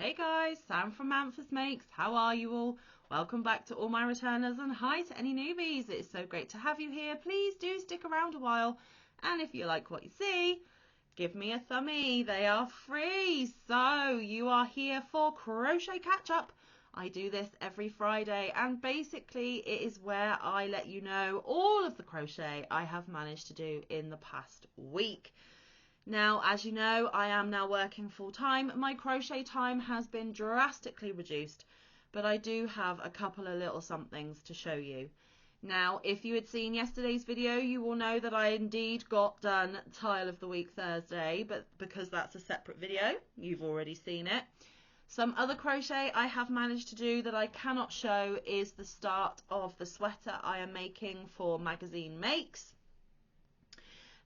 Hey guys, Sam from Manfa's Makes. How are you all? Welcome back to all my returners and hi to any newbies. It's so great to have you here. Please do stick around a while. And if you like what you see, give me a thumbie. They are free. So you are here for Crochet Catch Up. I do this every Friday and basically it is where I let you know all of the crochet I have managed to do in the past week. Now, as you know, I am now working full time. My crochet time has been drastically reduced, but I do have a couple of little somethings to show you. Now, if you had seen yesterday's video, you will know that I indeed got done Tile of the Week Thursday, but because that's a separate video, you've already seen it. Some other crochet I have managed to do that I cannot show is the start of the sweater I am making for Magazine Makes.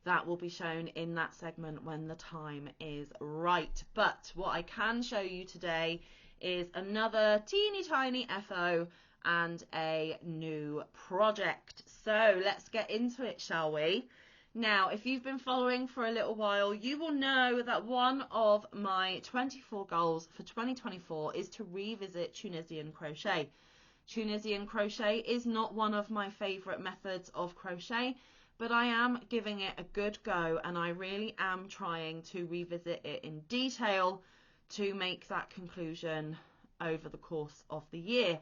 That will be shown in that segment when the time is right. But what I can show you today is another teeny tiny FO and a new project. So let's get into it, shall we? Now, if you've been following for a little while, you will know that one of my 24 goals for 2024 is to revisit Tunisian crochet. Tunisian crochet is not one of my favourite methods of crochet, but I am giving it a good go and I really am trying to revisit it in detail to make that conclusion over the course of the year.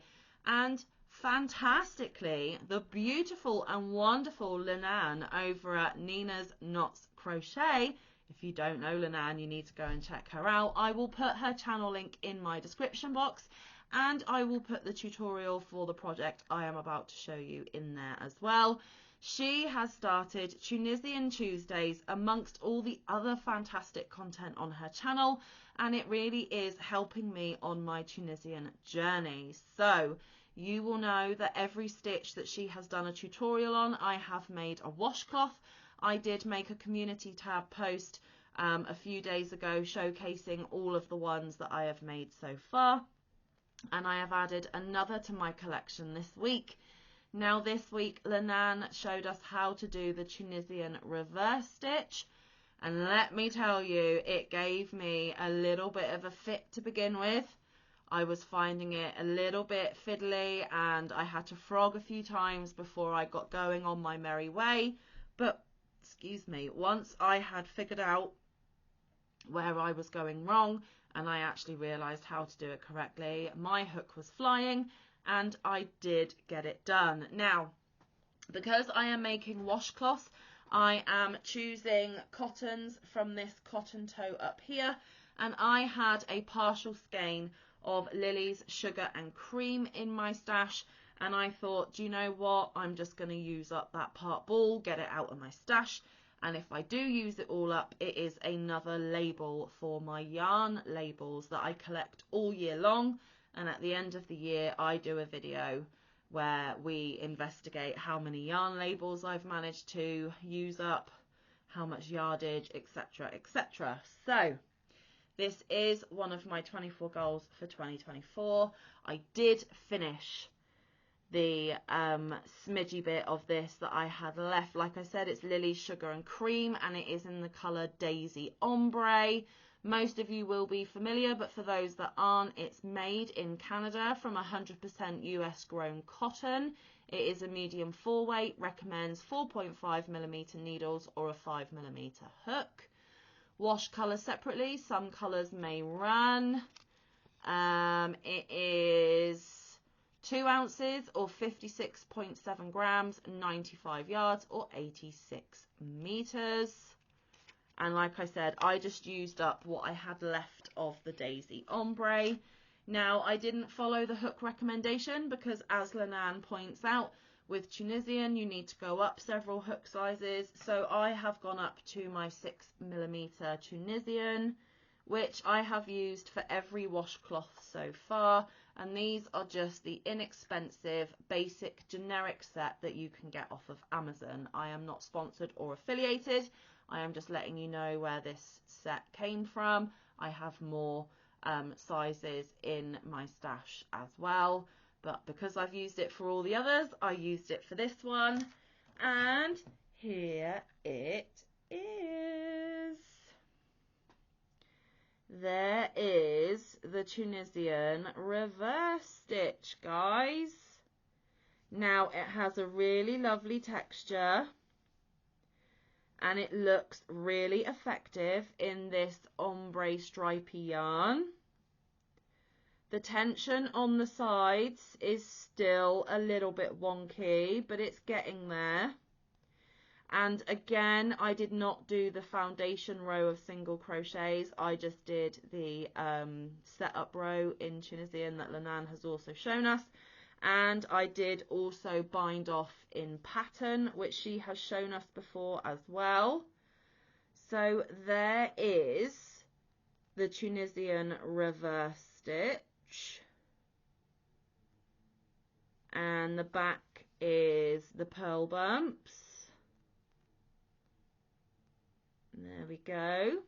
And fantastically, the beautiful and wonderful Linan over at Nina's Knots Crochet, if you don't know Linan, you need to go and check her out. I will put her channel link in my description box and I will put the tutorial for the project I am about to show you in there as well. She has started Tunisian Tuesdays amongst all the other fantastic content on her channel, and it really is helping me on my Tunisian journey. So you will know that every stitch that she has done a tutorial on, I have made a washcloth. I did make a community tab post a few days ago showcasing all of the ones that I have made so far, and I have added another to my collection this week. Now this week, Linan showed us how to do the Tunisian reverse stitch. And let me tell you, it gave me a little bit of a fit to begin with. I was finding it a little bit fiddly and I had to frog a few times before I got going on my merry way. But, excuse me, once I had figured out where I was going wrong and I actually realised how to do it correctly, my hook was flying. And I did get it done. Now, because I am making washcloths, I am choosing cottons from this cotton toe up here, and I had a partial skein of Lily's Sugar and Cream in my stash, and I thought, do you know what, I'm just going to use up that part ball, get it out of my stash, and if I do use it all up, it is another label for my yarn labels that I collect all year long. And at the end of the year, I do a video where we investigate how many yarn labels I've managed to use up, how much yardage, etc., etc. So this is one of my 24 goals for 2024. I did finish the smidgy bit of this that I had left. Like I said, it's Lily's Sugar and Cream and it is in the colour Daisy Ombre. Most of you will be familiar, but for those that aren't, it's made in Canada from 100% US grown cotton. It is a medium 4 weight, recommends 4.5mm needles or a 5mm hook. Wash colour separately, some colours may run. It is 2 ounces or 56.7 grams, 95 yards or 86 meters. And like I said, I just used up what I had left of the Daisy Ombre. Now, I didn't follow the hook recommendation because, as Linan points out, with Tunisian, you need to go up several hook sizes. So I have gone up to my 6mm Tunisian, which I have used for every washcloth so far. And these are just the inexpensive, basic, generic set that you can get off of Amazon. I am not sponsored or affiliated. I am just letting you know where this set came from. I have more sizes in my stash as well. But because I've used it for all the others, I used it for this one. And here it is. There is the Tunisian reverse stitch, guys. Now it has a really lovely texture and it looks really effective in this ombre stripy yarn. The tension on the sides is still a little bit wonky, but it's getting there. And again, I did not do the foundation row of single crochets. I just did the setup row in Tunisian that Lenan has also shown us. And I did also bind off in pattern, which she has shown us before as well. So there is the Tunisian reverse stitch. And the back is the purl bumps. There we go.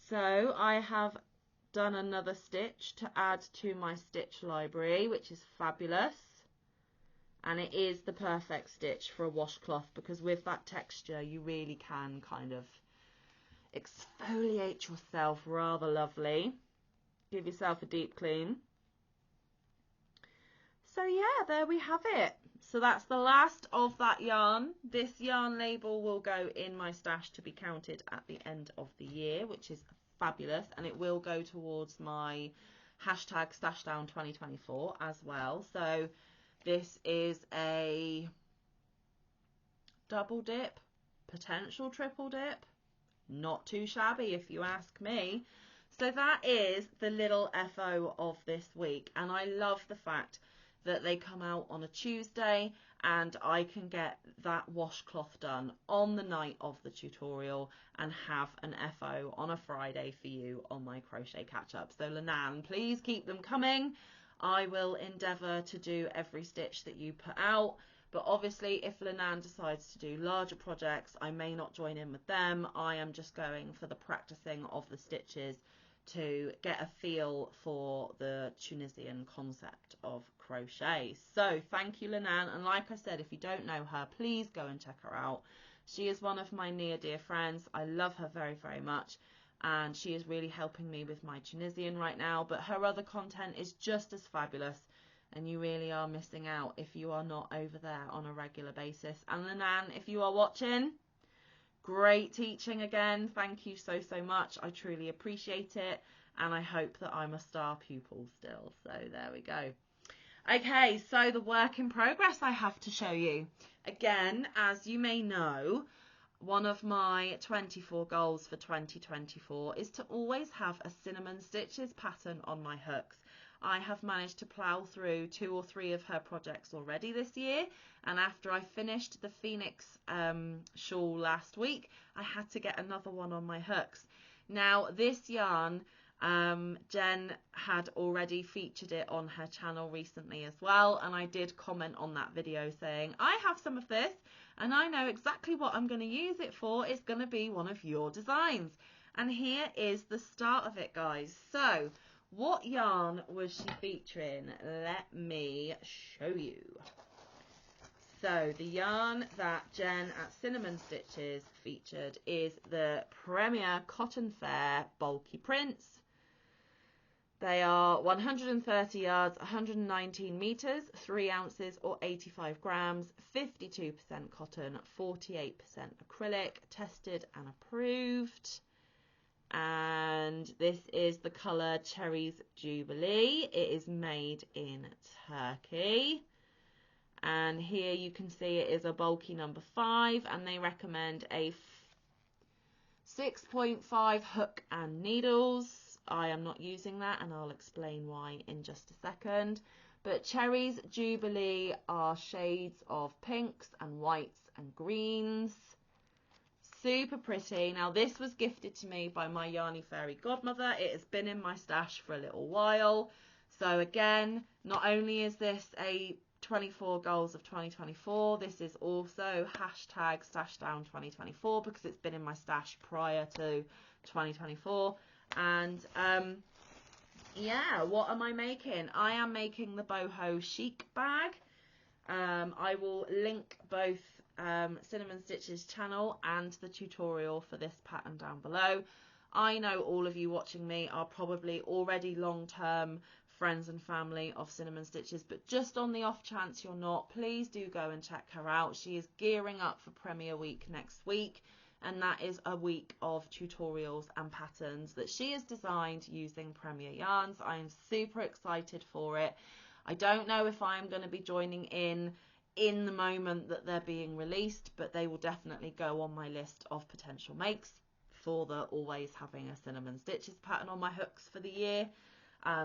So I have done another stitch to add to my stitch library, which is fabulous. And it is the perfect stitch for a washcloth because with that texture you really can kind of exfoliate yourself rather lovely. Give yourself a deep clean. So yeah, there we have it. So that's the last of that yarn. This yarn label will go in my stash to be counted at the end of the year, which is fabulous, and it will go towards my hashtag stashdown 2024 as well. So this is a double dip, potential triple dip, not too shabby if you ask me. So that is the little FO of this week, and I love the fact that they come out on a Tuesday and I can get that washcloth done on the night of the tutorial and have an FO on a Friday for you on my crochet catch up. So Lenan, please keep them coming. I will endeavour to do every stitch that you put out, but obviously if Lenan decides to do larger projects, I may not join in with them. I am just going for the practicing of the stitches to get a feel for the Tunisian concept of crochet. So thank you, Lenan, and like I said, if you don't know her, please go and check her out. She is one of my near dear friends. I love her very, very much, and she is really helping me with my Tunisian right now, but her other content is just as fabulous, and you really are missing out if you are not over there on a regular basis. And Lenan, if you are watching, great teaching again. Thank you so much. I truly appreciate it, and I hope that I'm a star pupil still. So there we go. Okay, so the work in progress I have to show you. Again, as you may know, one of my 24 goals for 2024 is to always have a cinnamon stitches pattern on my hooks. I have managed to plough through 2 or 3 of her projects already this year, and after I finished the Phoenix shawl last week, I had to get another one on my hooks. Now this yarn, Jen had already featured it on her channel recently as well, and I did comment on that video saying I have some of this and I know exactly what I'm going to use it for. It's going to be one of your designs, and here is the start of it, guys. So what yarn was she featuring? Let me show you. So the yarn that Jen at Cinnamon Stitches featured is the Premier Cotton Fair Bulky Prints. They are 130 yards, 119 meters, 3 ounces or 85 grams, 52% cotton, 48% acrylic, tested and approved. And this is the colour Cherries Jubilee. It is made in Turkey. And here you can see it is a bulky number 5, and they recommend a 6.5 hook and needles. I am not using that, and I'll explain why in just a second. But Cherries Jubilee are shades of pinks and whites and greens. Super pretty. Now this was gifted to me by my Yarny Fairy godmother. It has been in my stash for a little while. So again, not only is this a 24 goals of 2024, this is also hashtag stashdown 2024 because it's been in my stash prior to 2024. And yeah, what am I making? I am making the Boho Chic Bag. I will link both Cinnamon Stitches channel and the tutorial for this pattern down below. I know all of you watching me are probably already long-term friends and family of Cinnamon Stitches, but just on the off chance you're not, please do go and check her out. She is gearing up for Premiere Week next week, and that is a week of tutorials and patterns that she has designed using Premiere yarns. I am super excited for it. I don't know if I'm going to be joining in the moment that they're being released, but they will definitely go on my list of potential makes for the always having a Cinnamon Stitches pattern on my hooks for the year.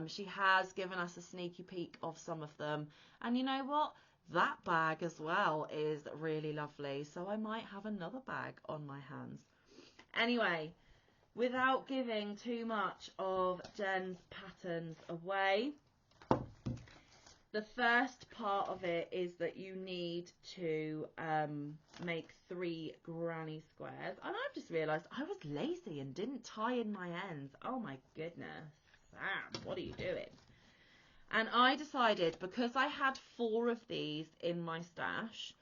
She has given us a sneaky peek of some of them, and you know what, that bag as well is really lovely, so I might have another bag on my hands. Anyway, without giving too much of Jen's patterns away, the first part of it is that you need to make 3 granny squares. And I've just realised I was lazy and didn't tie in my ends. Oh my goodness. Sam, what are you doing? And I decided, because I had 4 of these in my stash,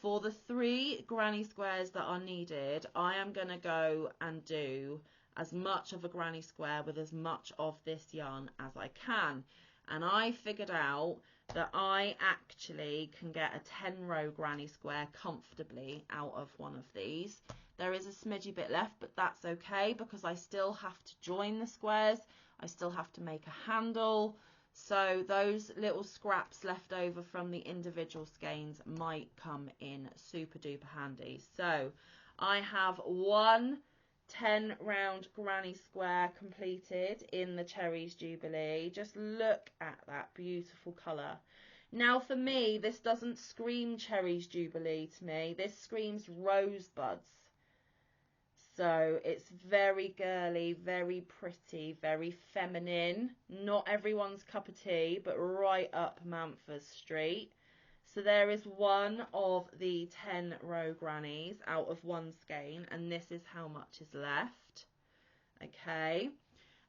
for the 3 granny squares that are needed, I am going to go and do as much of a granny square with as much of this yarn as I can. And I figured out that I actually can get a 10-row granny square comfortably out of one of these. There is a smidgy bit left, but that's okay because I still have to join the squares. I still have to make a handle. So those little scraps left over from the individual skeins might come in super duper handy. So I have one 10 round granny square completed in the Cherries Jubilee. Just look at that beautiful colour. Now for me, this doesn't scream Cherries Jubilee to me. This screams Rosebuds. So it's very girly, very pretty, very feminine. Not everyone's cup of tea, but right up Manfa's street. So there is one of the 10-row grannies out of one skein, and this is how much is left. Okay,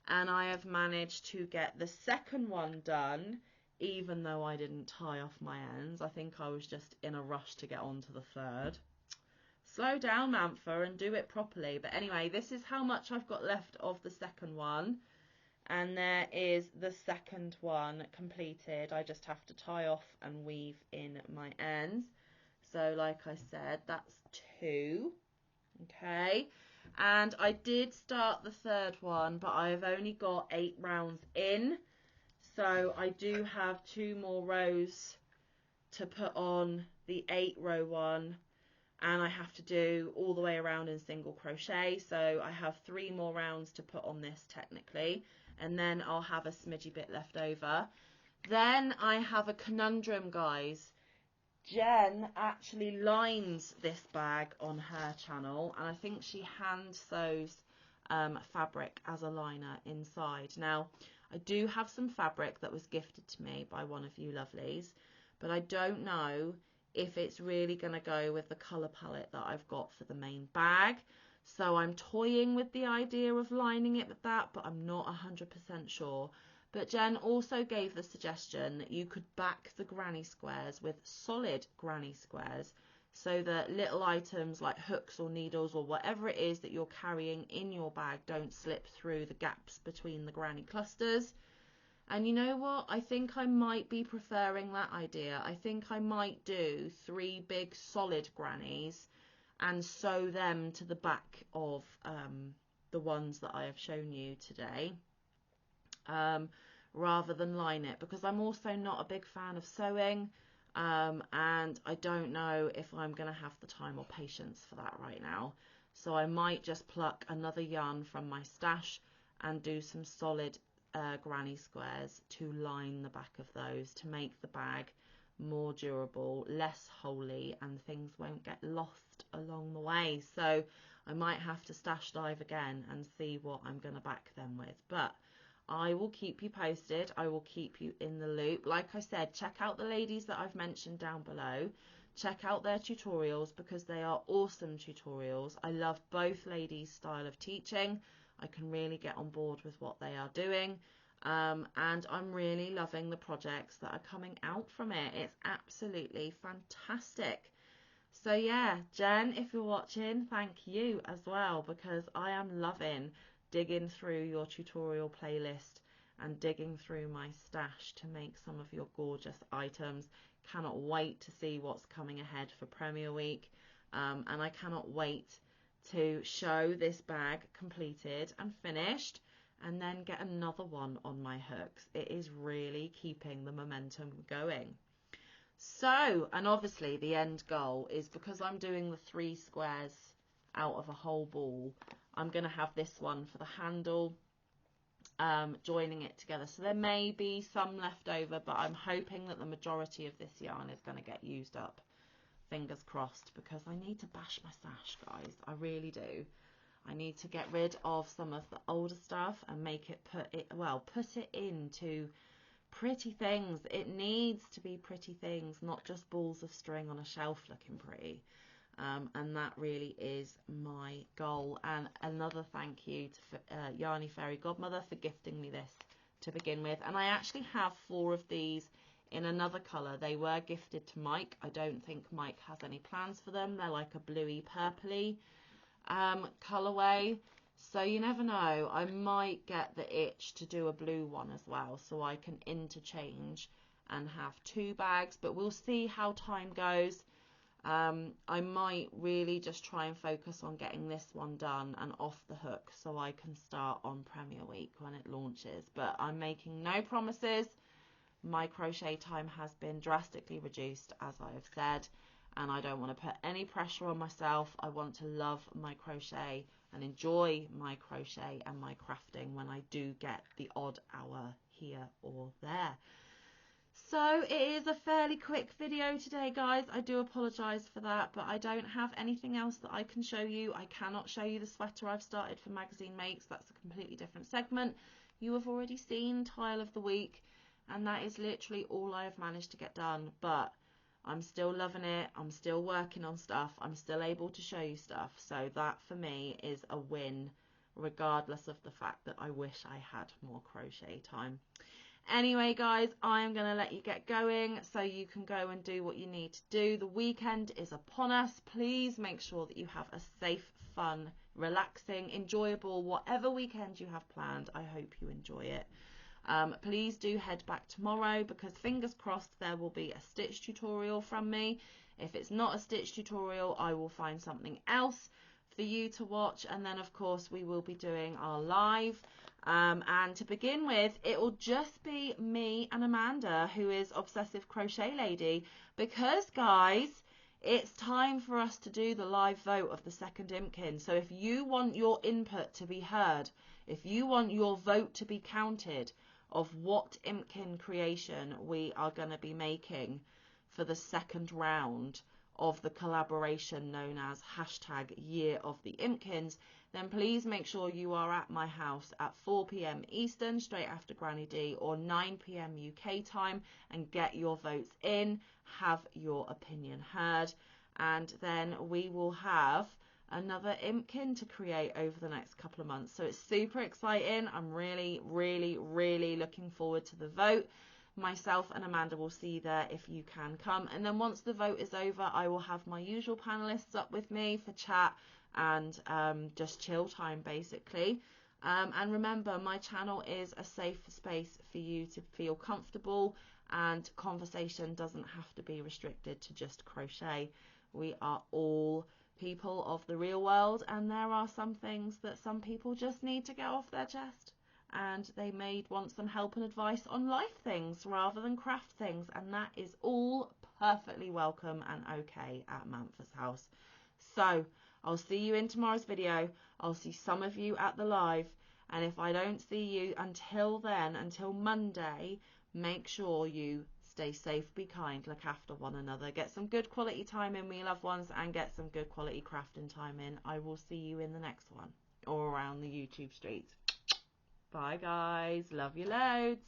and I have managed to get the second one done, even though I didn't tie off my ends. I think I was just in a rush to get on to the third. Slow down, Manfa, and do it properly. But anyway, this is how much I've got left of the second one. And there is the second one completed. I just have to tie off and weave in my ends. So like I said, that's 2. Okay, and I did start the third one, but I've only got 8 rounds in, so I do have 2 more rows to put on the 8-row one, and I have to do all the way around in single crochet. So I have 3 more rounds to put on this technically, and then I'll have a smidgy bit left over. Then I have a conundrum, guys. Jen actually lines this bag on her channel, and I think she hand sews fabric as a liner inside. Now, I do have some fabric that was gifted to me by one of you lovelies, but I don't know if it's really going to go with the colour palette that I've got for the main bag. So I'm toying with the idea of lining it with that, but I'm not 100% sure. But Jen also gave the suggestion that you could back the granny squares with solid granny squares, so that little items like hooks or needles or whatever it is that you're carrying in your bag don't slip through the gaps between the granny clusters. And you know what? I think I might be preferring that idea. I think I might do 3 big solid grannies and sew them to the back of the ones that I have shown you today. Rather than line it, because I'm also not a big fan of sewing, and I don't know if I'm going to have the time or patience for that right now. So I might just pluck another yarn from my stash and do some solid granny squares to line the back of those to make the bag more durable, less holey, and things won't get lost along the way. So I might have to stash dive again and see what I'm going to back them with, but I will keep you posted. I will keep you in the loop. Like I said, check out the ladies that I've mentioned down below. Check out their tutorials because they are awesome tutorials. I love both ladies' style of teaching. I can really get on board with what they are doing. And I'm really loving the projects that are coming out from it. It's absolutely fantastic. So yeah, Jen, if you're watching, thank you as well, because I am loving digging through your tutorial playlist and digging through my stash to make some of your gorgeous items. Cannot wait to see what's coming ahead for Premier Week, and I cannot wait to show this bag completed and finished and then get another one on my hooks. It is really keeping the momentum going. So, and obviously the end goal is, because I'm doing the 3 squares out of a whole ball, I'm going to have this one for the handle, joining it together. So there may be some left over, but I'm hoping that the majority of this yarn is going to get used up. Fingers crossed, because I need to bash my stash, guys. I really do. I need to get rid of some of the older stuff and make it put it into pretty things. It needs to be pretty things, not just balls of string on a shelf looking pretty. And that really is my goal. And another thank you to Yarny Fairy Godmother for gifting me this to begin with. And I actually have 4 of these in another colour. They were gifted to Mike. I don't think Mike has any plans for them. They're like a bluey purpley colourway. So you never know. I might get the itch to do a blue one as well, so I can interchange and have 2 bags. But we'll see how time goes. I might really just try and focus on getting this one done and off the hook so I can start on Premier Week when it launches. But I'm making no promises. My crochet time has been drastically reduced, as I have said, and I don't want to put any pressure on myself. I want to love my crochet and enjoy my crochet and my crafting when I do get the odd hour here or there. So it is a fairly quick video today, guys. I do apologise for that, but I don't have anything else that I can show you. I cannot show you the sweater I've started for Magazine Makes. That's a completely different segment. You have already seen Tile of the Week, and that is literally all I have managed to get done. But I'm still loving it. I'm still working on stuff. I'm still able to show you stuff. So that for me is a win, regardless of the fact that I wish I had more crochet time. Anyway, guys, I am going to let you get going so you can go and do what you need to do. The weekend is upon us. Please make sure that you have a safe, fun, relaxing, enjoyable, whatever weekend you have planned. I hope you enjoy it. Please do head back tomorrow, because fingers crossed there will be a stitch tutorial from me. If it's not a stitch tutorial, I will find something else for you to watch, and then of course we will be doing our live. And to begin with, it will just be me and Amanda, who is Obsessive Crochet Lady, because guys, it's time for us to do the live vote of the second Impkin. So if you want your input to be heard, if you want your vote to be counted of what Impkin creation we are going to be making for the second round of the collaboration known as #Year of the Impkins, then please make sure you are at my house at 4 p.m. Eastern, straight after Granny D, or 9 p.m. UK time, and get your votes in, have your opinion heard, and then we will have another Impkin to create over the next couple of months. So it's super exciting. I'm really, really, really looking forward to the vote. Myself and Amanda will see you there if you can come. And then once the vote is over, I will have my usual panelists up with me for chat and just chill time, basically. And remember, my channel is a safe space for you to feel comfortable, and conversation doesn't have to be restricted to just crochet. We are all people of the real world, and there are some things that some people just need to get off their chest, and they may want some help and advice on life things rather than craft things, and that is all perfectly welcome and okay at Manfa's house. So I'll see you in tomorrow's video. I'll see some of you at the live, and if I don't see you until then, until Monday, make sure you stay safe, be kind, look after one another, get some good quality time in with your loved ones, and get some good quality crafting time in. I will see you in the next one, or around the YouTube streets. Bye guys, love you loads.